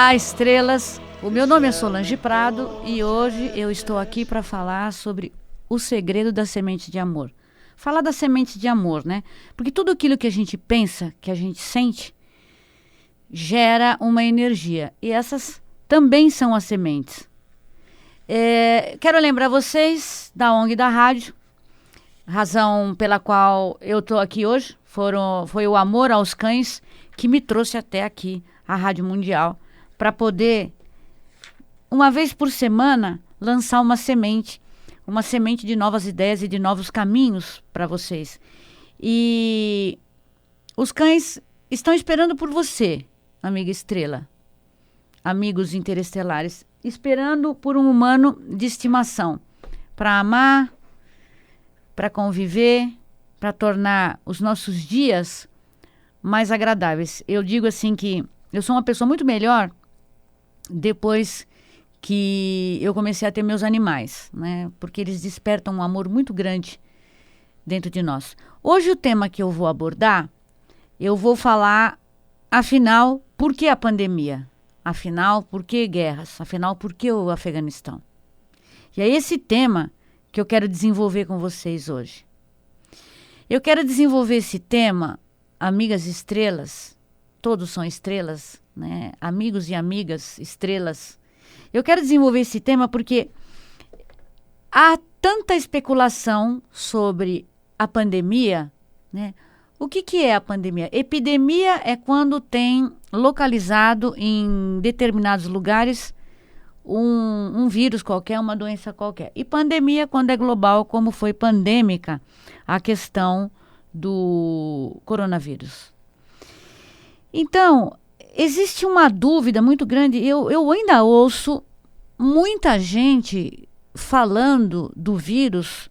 Olá, estrelas! O meu nome é Solange Prado e hoje eu estou aqui para falar sobre o segredo da semente de amor. Falar da semente de amor, né? Porque tudo aquilo que a gente pensa, que a gente sente, gera uma energia. E essas também são as sementes. Quero lembrar vocês da ONG da rádio. Razão pela qual eu estou aqui hoje foi o amor aos cães que me trouxe até aqui, a Rádio Mundial, para poder, uma vez por semana, lançar uma semente de novas ideias e de novos caminhos para vocês. E os cães estão esperando por você, amiga estrela, amigos interestelares, esperando por um humano de estimação, para amar, para conviver, para tornar os nossos dias mais agradáveis. Eu digo assim que eu sou uma pessoa muito melhor depois que eu comecei a ter meus animais, né? Porque eles despertam um amor muito grande dentro de nós. Hoje o tema que eu vou abordar, eu vou falar, afinal, por que a pandemia? Afinal, por que guerras? Afinal, por que o Afeganistão? E é esse tema que eu quero desenvolver com vocês hoje. Eu quero desenvolver esse tema, amigas estrelas, todos são estrelas, né? Amigos e amigas estrelas. Eu quero desenvolver esse tema porque há tanta especulação sobre a pandemia, né? O que é a pandemia? Epidemia é quando tem localizado em determinados lugares um vírus qualquer, uma doença qualquer. E pandemia quando é global, como foi pandêmica a questão do coronavírus. Então, existe uma dúvida muito grande. Eu ainda ouço muita gente falando do vírus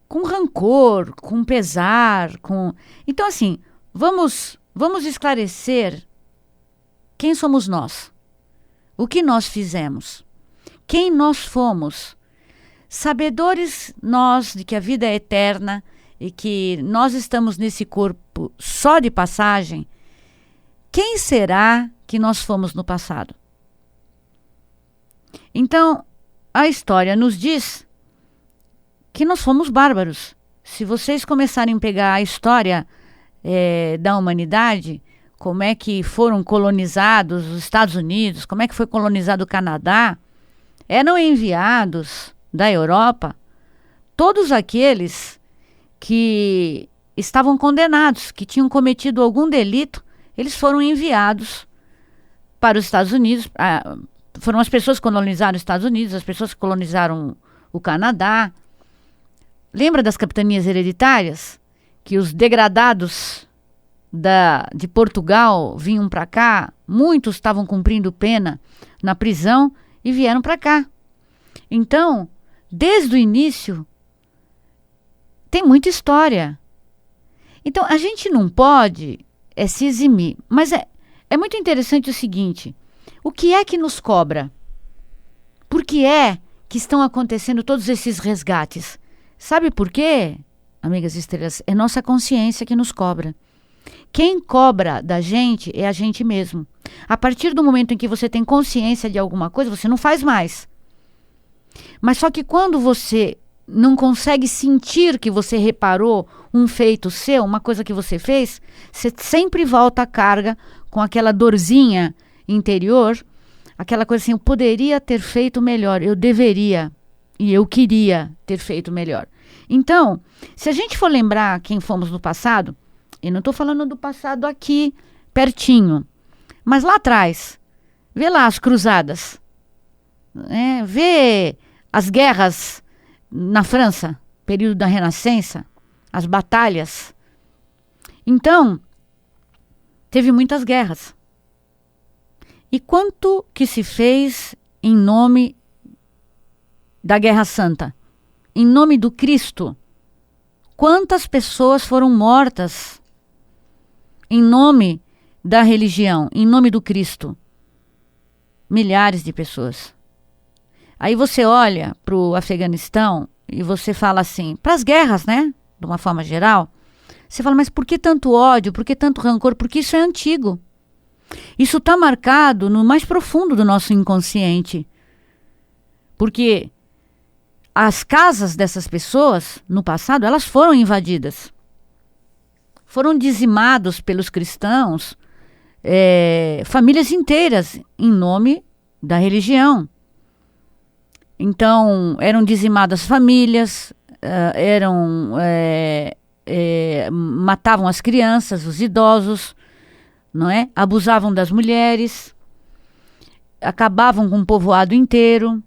com rancor, com pesar. Então, assim, vamos esclarecer quem somos nós. O que nós fizemos? Quem nós fomos? Sabedores nós de que a vida é eterna e que nós estamos nesse corpo só de passagem, quem será que nós fomos no passado? Então, a história nos diz que nós fomos bárbaros. Se vocês começarem a pegar a história da humanidade, como é que foram colonizados os Estados Unidos, como é que foi colonizado o Canadá, eram enviados da Europa todos aqueles que estavam condenados, que tinham cometido algum delito, eles foram enviados para os Estados Unidos. Foram as pessoas que colonizaram os Estados Unidos, as pessoas que colonizaram o Canadá. Lembra das capitanias hereditárias? Que os degradados de Portugal vinham para cá, muitos estavam cumprindo pena na prisão e vieram para cá. Então, desde o início, tem muita história. Então, a gente não pode se eximir. Mas é muito interessante o seguinte, o que é que nos cobra? Por que é que estão acontecendo todos esses resgates? Sabe por quê, amigas estrelas? É nossa consciência que nos cobra. Quem cobra da gente é a gente mesmo. A partir do momento em que você tem consciência de alguma coisa, você não faz mais. Mas só que quando você não consegue sentir que você reparou um feito seu, uma coisa que você fez, você sempre volta à carga com aquela dorzinha interior, aquela coisa assim, eu poderia ter feito melhor, eu deveria e eu queria ter feito melhor. Então, se a gente for lembrar quem fomos no passado, eu não estou falando do passado aqui, pertinho, mas lá atrás, vê lá as cruzadas, vê as guerras na França, período da Renascença, as batalhas. Então, teve muitas guerras. E quanto que se fez em nome da Guerra Santa? Em nome do Cristo? Quantas pessoas foram mortas em nome da religião, em nome do Cristo? Milhares de pessoas. Aí você olha para o Afeganistão e você fala assim, para as guerras, né? De uma forma geral, você fala, mas por que tanto ódio, por que tanto rancor? Porque isso é antigo. Isso está marcado no mais profundo do nosso inconsciente. Porque as casas dessas pessoas, no passado, elas foram invadidas. Foram dizimados pelos cristãos, famílias inteiras, em nome da religião. Então, eram dizimadas famílias, matavam as crianças, os idosos, não é? Abusavam das mulheres, acabavam com o povoado inteiro.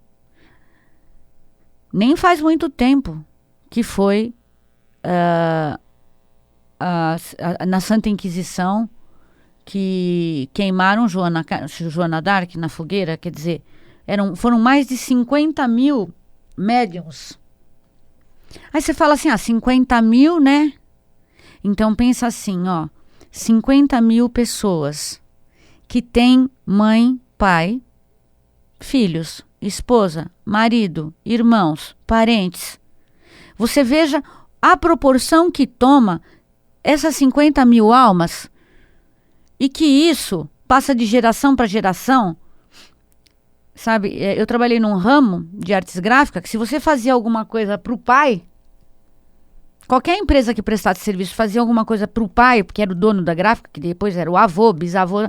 Nem faz muito tempo que foi na Santa Inquisição que queimaram Joana d'Arc na fogueira, quer dizer, foram mais de 50 mil médiuns. Aí você fala assim, 50 mil, né? Então pensa assim, 50 mil pessoas que têm mãe, pai, filhos, esposa, marido, irmãos, parentes. Você veja a proporção que toma essas 50 mil almas e que isso passa de geração para geração. Sabe, eu trabalhei num ramo de artes gráficas que se você fazia alguma coisa para o pai, qualquer empresa que prestasse serviço fazia alguma coisa para o pai, porque era o dono da gráfica, que depois era o avô, bisavô,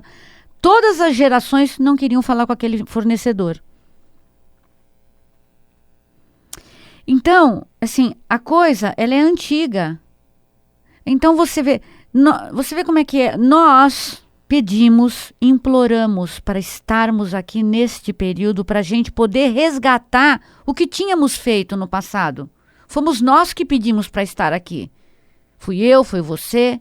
todas as gerações não queriam falar com aquele fornecedor. Então, assim, a coisa, ela é antiga. Então você vê como é que é. Nós pedimos, imploramos para estarmos aqui neste período para a gente poder resgatar o que tínhamos feito no passado. Fomos nós que pedimos para estar aqui. Fui eu, foi você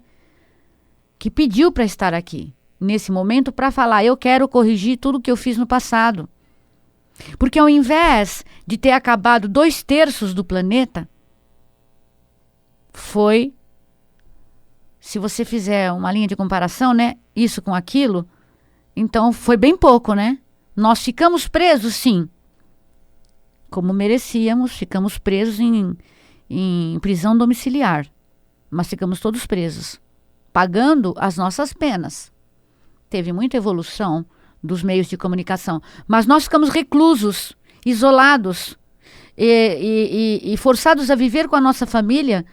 que pediu para estar aqui nesse momento para falar, eu quero corrigir tudo que eu fiz no passado. Porque ao invés de ter acabado 2/3 do planeta, foi, se você fizer uma linha de comparação, né, isso com aquilo, então foi bem pouco, né? Nós ficamos presos, sim, como merecíamos, ficamos presos em prisão domiciliar, mas ficamos todos presos, pagando as nossas penas. Teve muita evolução dos meios de comunicação, mas nós ficamos reclusos, isolados e forçados a viver com a nossa família,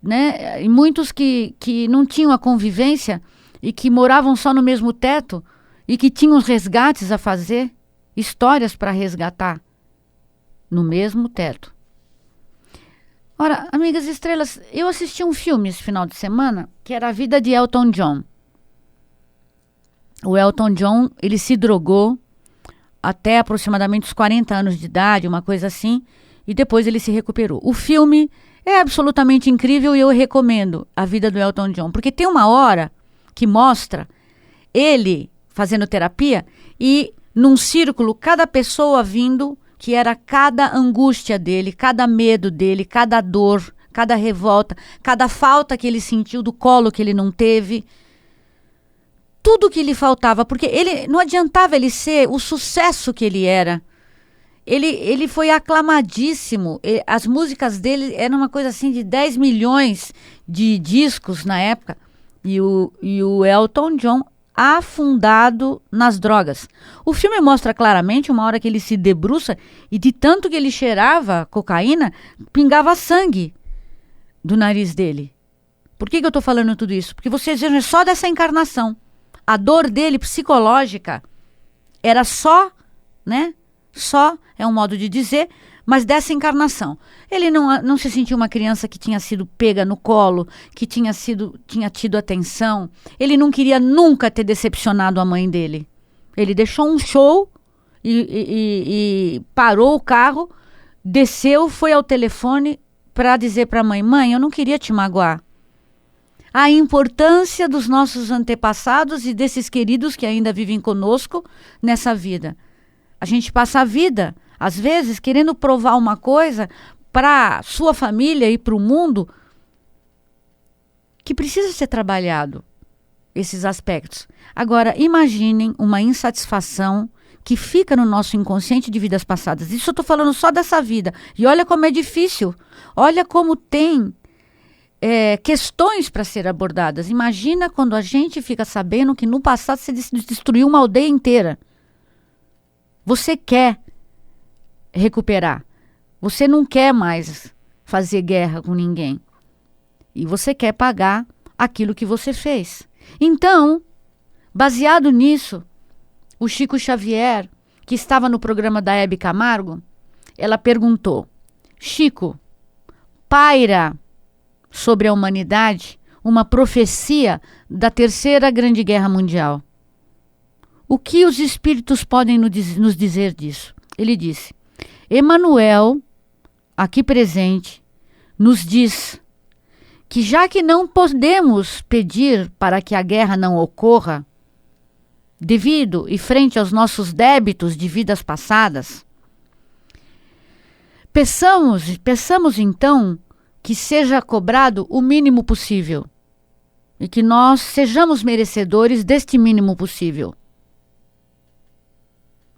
né? E muitos que não tinham a convivência e que moravam só no mesmo teto e que tinham os resgates a fazer, histórias para resgatar no mesmo teto. Ora, amigas estrelas, eu assisti um filme esse final de semana que era A Vida de Elton John. O Elton John, ele se drogou até aproximadamente os 40 anos de idade, uma coisa assim, e depois ele se recuperou. O filme é absolutamente incrível e eu recomendo A Vida do Elton John, porque tem uma hora que mostra ele fazendo terapia e num círculo, cada pessoa vindo, que era cada angústia dele, cada medo dele, cada dor, cada revolta, cada falta que ele sentiu do colo que ele não teve. Tudo que lhe faltava, porque ele não adiantava ele ser o sucesso que ele era. Ele foi aclamadíssimo. As músicas dele eram uma coisa assim de 10 milhões de discos na época. E o Elton John afundado nas drogas. O filme mostra claramente uma hora que ele se debruça e de tanto que ele cheirava cocaína, pingava sangue do nariz dele. Por que eu estou falando tudo isso? Porque vocês vejam, só dessa encarnação. A dor dele psicológica era só, né? Só é um modo de dizer, mas dessa encarnação. Ele não se sentiu uma criança que tinha sido pega no colo, que tinha tido atenção. Ele não queria nunca ter decepcionado a mãe dele. Ele deixou um show e parou o carro, desceu, foi ao telefone para dizer para a mãe, mãe, eu não queria te magoar. A importância dos nossos antepassados e desses queridos que ainda vivem conosco nessa vida. A gente passa a vida, às vezes, querendo provar uma coisa para sua família e para o mundo que precisa ser trabalhado, esses aspectos. Agora, imaginem uma insatisfação que fica no nosso inconsciente de vidas passadas. Isso eu estou falando só dessa vida. E olha como é difícil. Olha como tem questões para ser abordadas. Imagina quando a gente fica sabendo que no passado você destruiu uma aldeia inteira. Você quer recuperar. Você não quer mais fazer guerra com ninguém. E você quer pagar aquilo que você fez. Então, baseado nisso, o Chico Xavier, que estava no programa da Hebe Camargo, ela perguntou: Chico, paira sobre a humanidade uma profecia da Terceira Grande Guerra Mundial. O que os espíritos podem nos dizer disso? Ele disse: Emmanuel, aqui presente, nos diz que já que não podemos pedir para que a guerra não ocorra, devido e frente aos nossos débitos de vidas passadas, peçamos então que seja cobrado o mínimo possível e que nós sejamos merecedores deste mínimo possível.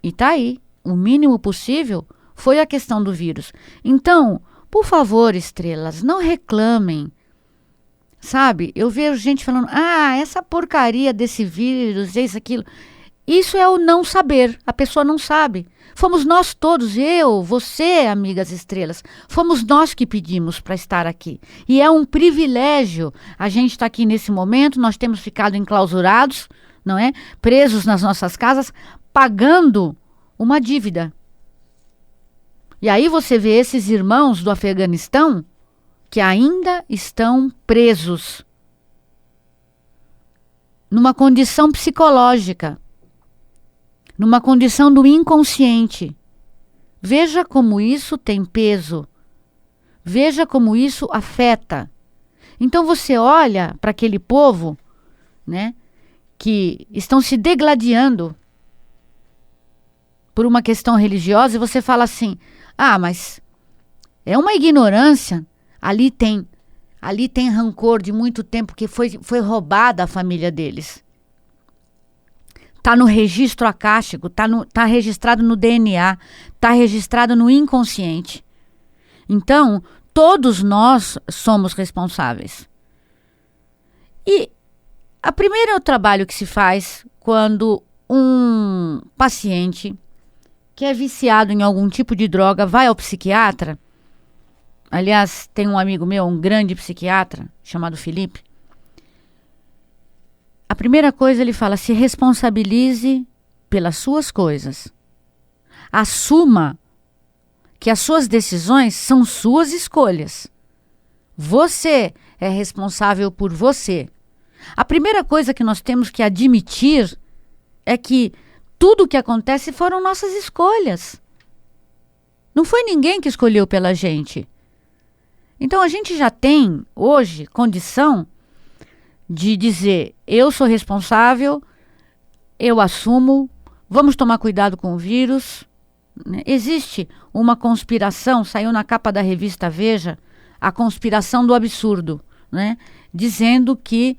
E tá aí, o mínimo possível foi a questão do vírus. Então, por favor, estrelas, não reclamem. Sabe, eu vejo gente falando, essa porcaria desse vírus, isso, aquilo. Isso é o não saber, a pessoa não sabe. Fomos nós todos, eu, você, amigas estrelas, fomos nós que pedimos para estar aqui. E é um privilégio a gente estar aqui nesse momento, nós temos ficado enclausurados, não é? Presos nas nossas casas, pagando uma dívida. E aí você vê esses irmãos do Afeganistão que ainda estão presos numa condição psicológica, numa condição do inconsciente. Veja como isso tem peso. Veja como isso afeta. Então você olha para aquele povo, né, que estão se degladiando por uma questão religiosa e você fala assim, mas é uma ignorância. Ali tem rancor de muito tempo que foi roubada a família deles. Está no registro acástico, está registrado no DNA, está registrado no inconsciente. Então, todos nós somos responsáveis. E o primeiro trabalho que se faz quando um paciente que é viciado em algum tipo de droga vai ao psiquiatra. Aliás, tem um amigo meu, um grande psiquiatra, chamado Felipe. A primeira coisa ele fala, se responsabilize pelas suas coisas. Assuma que as suas decisões são suas escolhas. Você é responsável por você. A primeira coisa que nós temos que admitir é que tudo o que acontece foram nossas escolhas. Não foi ninguém que escolheu pela gente. Então a gente já tem hoje condição de dizer, eu sou responsável, eu assumo, vamos tomar cuidado com o vírus. Existe uma conspiração, saiu na capa da revista Veja, a conspiração do absurdo, né? Dizendo que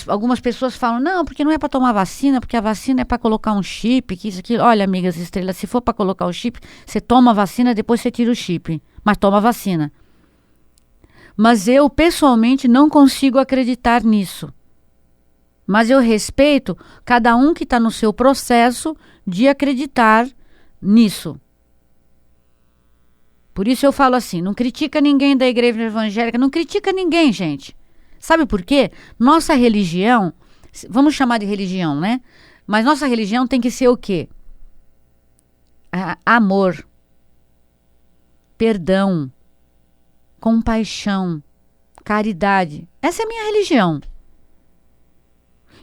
algumas pessoas falam, não, porque não é para tomar vacina, porque a vacina é para colocar um chip, que isso aqui. Olha, amigas estrelas, se for para colocar o chip, você toma a vacina, depois você tira o chip, mas toma a vacina. Mas eu, pessoalmente, não consigo acreditar nisso. Mas eu respeito cada um que está no seu processo de acreditar nisso. Por isso eu falo assim, não critica ninguém da igreja evangélica, não critica ninguém, gente. Sabe por quê? Nossa religião, vamos chamar de religião, né? Mas nossa religião tem que ser o quê? Amor, perdão, compaixão, caridade. Essa é a minha religião.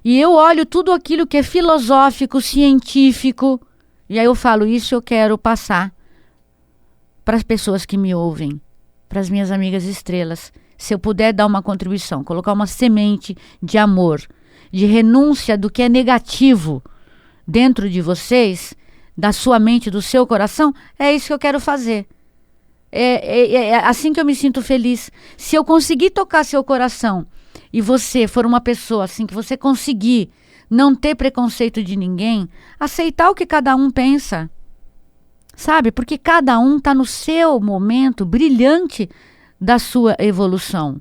E eu olho tudo aquilo que é filosófico, científico, e aí eu falo, isso eu quero passar para as pessoas que me ouvem, para as minhas amigas estrelas. Se eu puder dar uma contribuição, colocar uma semente de amor, de renúncia do que é negativo dentro de vocês, da sua mente, do seu coração, é isso que eu quero fazer. É assim que eu me sinto feliz. Se eu conseguir tocar seu coração e você for uma pessoa assim, que você conseguir não ter preconceito de ninguém, aceitar o que cada um pensa, sabe? Porque cada um está no seu momento brilhante da sua evolução.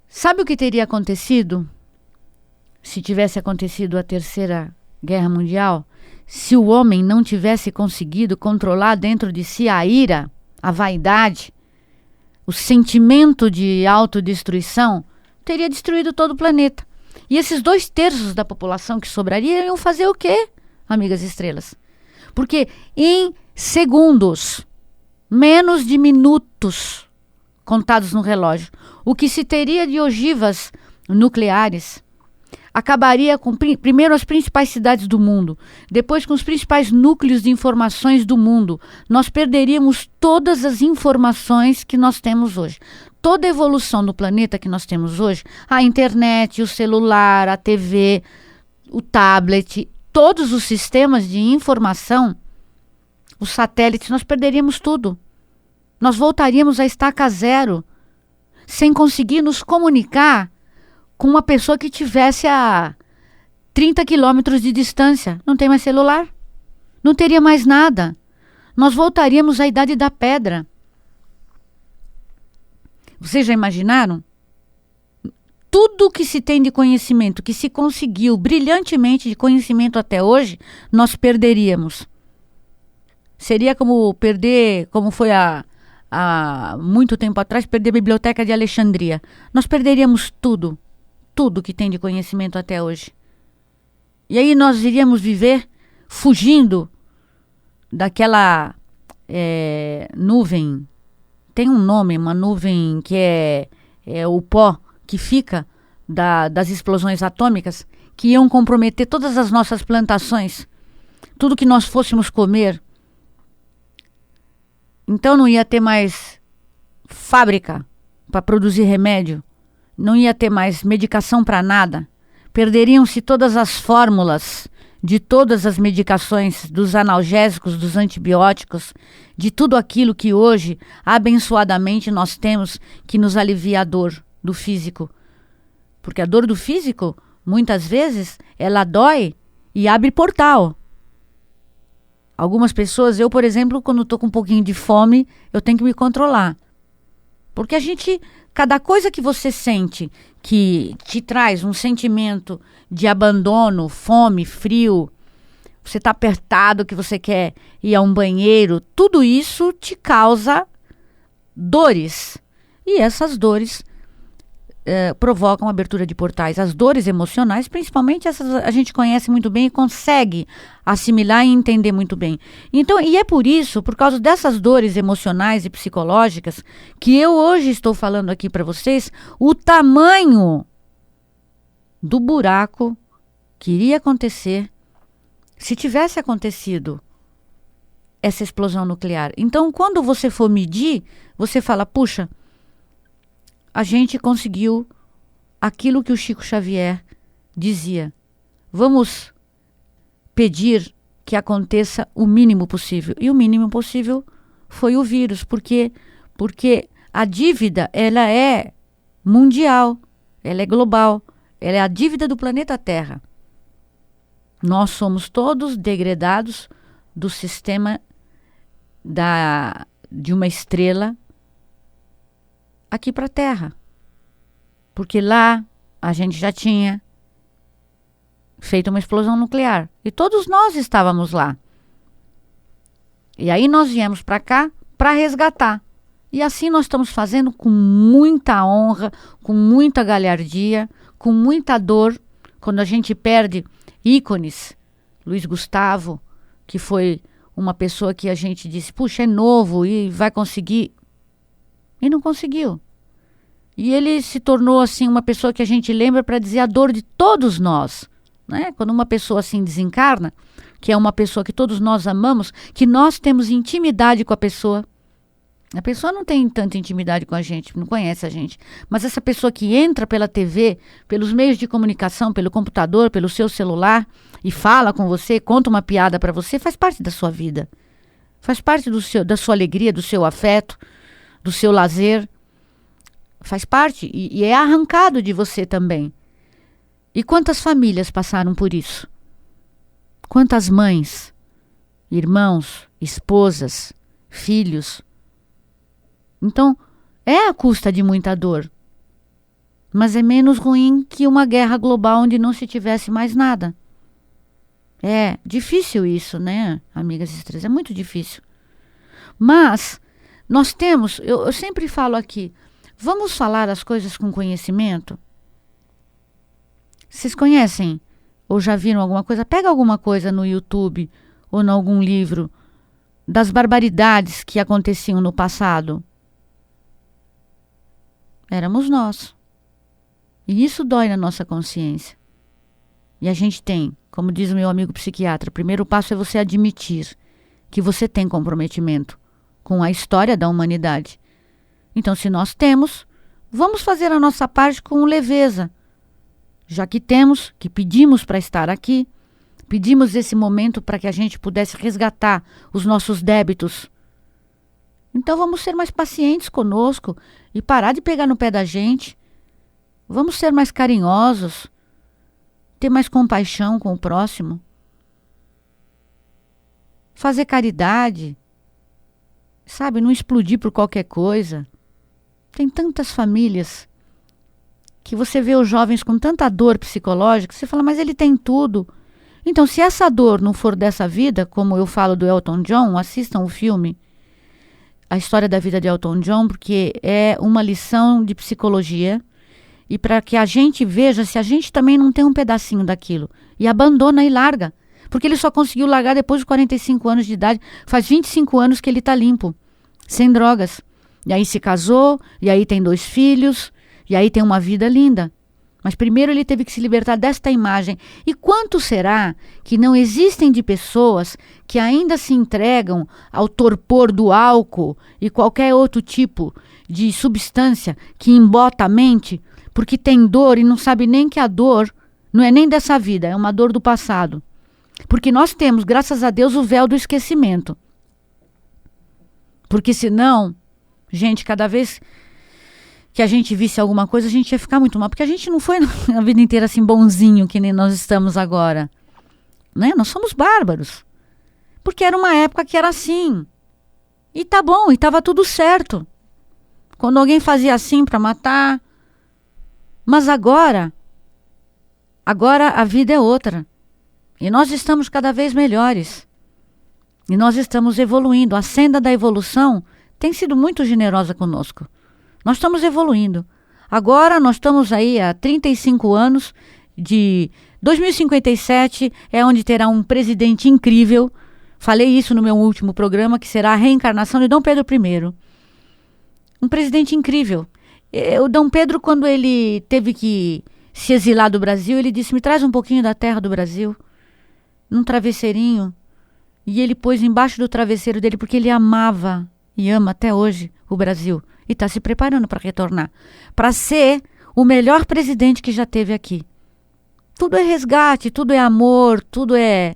Sabe o que teria acontecido se tivesse acontecido a Terceira Guerra Mundial? Se o homem não tivesse conseguido controlar dentro de si a ira, a vaidade, o sentimento de autodestruição, teria destruído todo o planeta. E esses 2/3 da população que sobraria iam fazer o quê, amigas estrelas? Porque em segundos, menos de minutos contados no relógio, o que se teria de ogivas nucleares acabaria com primeiro as principais cidades do mundo, depois com os principais núcleos de informações do mundo. Nós perderíamos todas as informações que nós temos hoje. Toda a evolução do planeta que nós temos hoje, a internet, o celular, a TV, o tablet, todos os sistemas de informação, os satélites, nós perderíamos tudo. Nós voltaríamos a estaca zero, sem conseguir nos comunicar com uma pessoa que tivesse a 30 quilômetros de distância. Não tem mais celular, não teria mais nada. Nós voltaríamos à Idade da Pedra. Vocês já imaginaram? Tudo que se tem de conhecimento, que se conseguiu brilhantemente de conhecimento até hoje, nós perderíamos. Seria como perder, como foi há muito tempo atrás, perder a Biblioteca de Alexandria. Nós perderíamos tudo que tem de conhecimento até hoje. E aí nós iríamos viver fugindo daquela nuvem. Tem um nome, uma nuvem que é o pó que fica das explosões atômicas, que iam comprometer todas as nossas plantações, tudo que nós fôssemos comer. Então não ia ter mais fábrica para produzir remédio, não ia ter mais medicação para nada. Perderiam-se todas as fórmulas de todas as medicações, dos analgésicos, dos antibióticos, de tudo aquilo que hoje, abençoadamente, nós temos que nos alivia a dor do físico. Porque a dor do físico, muitas vezes, ela dói e abre portal. Algumas pessoas, eu, por exemplo, quando estou com um pouquinho de fome, eu tenho que me controlar. Porque cada coisa que você sente que te traz um sentimento de abandono, fome, frio, você está apertado, que você quer ir a um banheiro, tudo isso te causa dores. E essas dores provocam abertura de portais. As dores emocionais, principalmente essas, a gente conhece muito bem e consegue assimilar e entender muito bem. Então, e é por isso, por causa dessas dores emocionais e psicológicas, que eu hoje estou falando aqui para vocês o tamanho do buraco que iria acontecer se tivesse acontecido essa explosão nuclear. Então, quando você for medir, você fala, puxa, a gente conseguiu aquilo que o Chico Xavier dizia. Vamos pedir que aconteça o mínimo possível. E o mínimo possível foi o vírus. Porque a dívida, ela é mundial, ela é global, ela é a dívida do planeta Terra. Nós somos todos degradados do sistema de uma estrela aqui para a Terra. Porque lá a gente já tinha feito uma explosão nuclear. E todos nós estávamos lá. E aí nós viemos para cá para resgatar. E assim nós estamos fazendo com muita honra, com muita galhardia, com muita dor, quando a gente perde ícones. Luiz Gustavo, que foi uma pessoa que a gente disse, puxa, é novo e vai conseguir. E não conseguiu. E ele se tornou assim uma pessoa que a gente lembra para dizer a dor de todos nós, né? Quando uma pessoa assim desencarna, que é uma pessoa que todos nós amamos, que nós temos intimidade com a pessoa. A pessoa não tem tanta intimidade com a gente, não conhece a gente. Mas essa pessoa que entra pela TV, pelos meios de comunicação, pelo computador, pelo seu celular e fala com você, conta uma piada para você, faz parte da sua vida. Faz parte da sua alegria, do seu afeto, do seu lazer, faz parte e é arrancado de você também. E quantas famílias passaram por isso? Quantas mães, irmãos, esposas, filhos? Então, é à custa de muita dor. Mas é menos ruim que uma guerra global onde não se tivesse mais nada. É difícil isso, né, amigas estrelas? É muito difícil. Mas nós temos, eu sempre falo aqui, vamos falar as coisas com conhecimento? Vocês conhecem ou já viram alguma coisa? Pega alguma coisa no YouTube ou em algum livro das barbaridades que aconteciam no passado. Éramos nós. E isso dói na nossa consciência. E a gente tem, como diz o meu amigo psiquiatra, o primeiro passo é você admitir que você tem comprometimento com a história da humanidade. Então, se nós temos, vamos fazer a nossa parte com leveza. Já que temos, que pedimos para estar aqui, pedimos esse momento para que a gente pudesse resgatar os nossos débitos. Então vamos ser mais pacientes conosco e parar de pegar no pé da gente. Vamos ser mais carinhosos, ter mais compaixão com o próximo. Fazer caridade, sabe, não explodir por qualquer coisa. Tem tantas famílias que você vê os jovens com tanta dor psicológica, você fala, mas ele tem tudo. Então, se essa dor não for dessa vida, como eu falo do Elton John, assistam o filme, a história da vida de Elton John, porque é uma lição de psicologia e para que a gente veja se a gente também não tem um pedacinho daquilo e abandona e larga. Porque ele só conseguiu largar depois de 45 anos de idade, faz 25 anos que ele está limpo, sem drogas. E aí se casou, e aí tem 2 filhos, e aí tem uma vida linda. Mas primeiro ele teve que se libertar desta imagem. E quanto será que não existem de pessoas que ainda se entregam ao torpor do álcool e qualquer outro tipo de substância que embota a mente, porque tem dor e não sabe nem que a dor não é nem dessa vida, é uma dor do passado. Porque nós temos, graças a Deus, o véu do esquecimento. Porque senão, gente, cada vez que a gente visse alguma coisa, a gente ia ficar muito mal. Porque a gente não foi a vida inteira assim bonzinho, que nem nós estamos agora. Né? Nós somos bárbaros. Porque era uma época que era assim. E tá bom, e tava tudo certo. Quando alguém fazia assim para matar. Mas agora a vida é outra. E nós estamos cada vez melhores. E nós estamos evoluindo. A senda da evolução tem sido muito generosa conosco. Nós estamos evoluindo. Agora nós estamos aí há 35 anos, de 2057 é onde terá um presidente incrível. Falei isso no meu último programa, que será a reencarnação de Dom Pedro I. Um presidente incrível. O Dom Pedro, quando ele teve que se exilar do Brasil, ele disse, me traz um pouquinho da terra do Brasil, num travesseirinho. E ele pôs embaixo do travesseiro dele, porque ele amava e ama até hoje o Brasil. E está se preparando para retornar. Para ser o melhor presidente que já teve aqui. Tudo é resgate, tudo é amor, tudo é...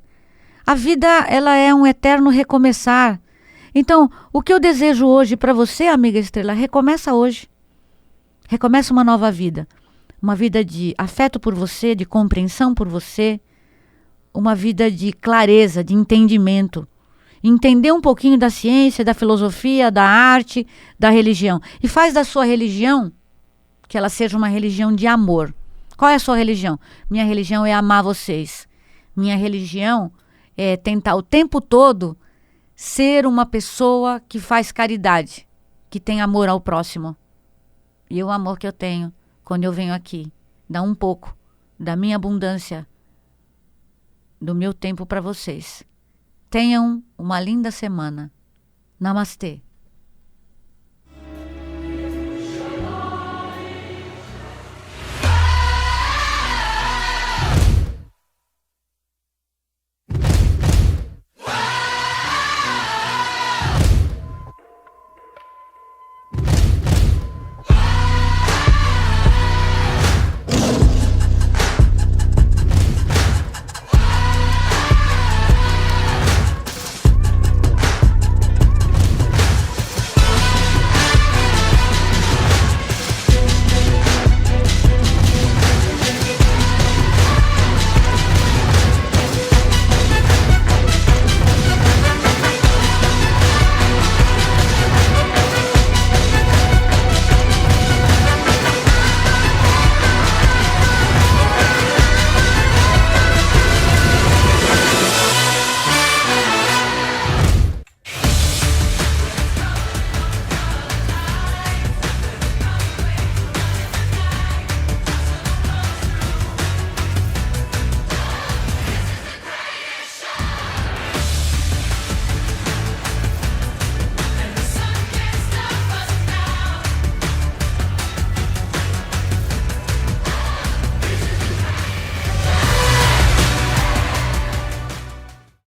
A vida, ela é um eterno recomeçar. Então, o que eu desejo hoje para você, amiga estrela, recomeça hoje. Recomeça uma nova vida. Uma vida de afeto por você, de compreensão por você. Uma vida de clareza, de entendimento. Entender um pouquinho da ciência, da filosofia, da arte, da religião. E faz da sua religião que ela seja uma religião de amor. Qual é a sua religião? Minha religião é amar vocês. Minha religião é tentar o tempo todo ser uma pessoa que faz caridade, que tem amor ao próximo. E o amor que eu tenho quando eu venho aqui, dá um pouco da minha abundância, do meu tempo para vocês. Tenham uma linda semana. Namastê.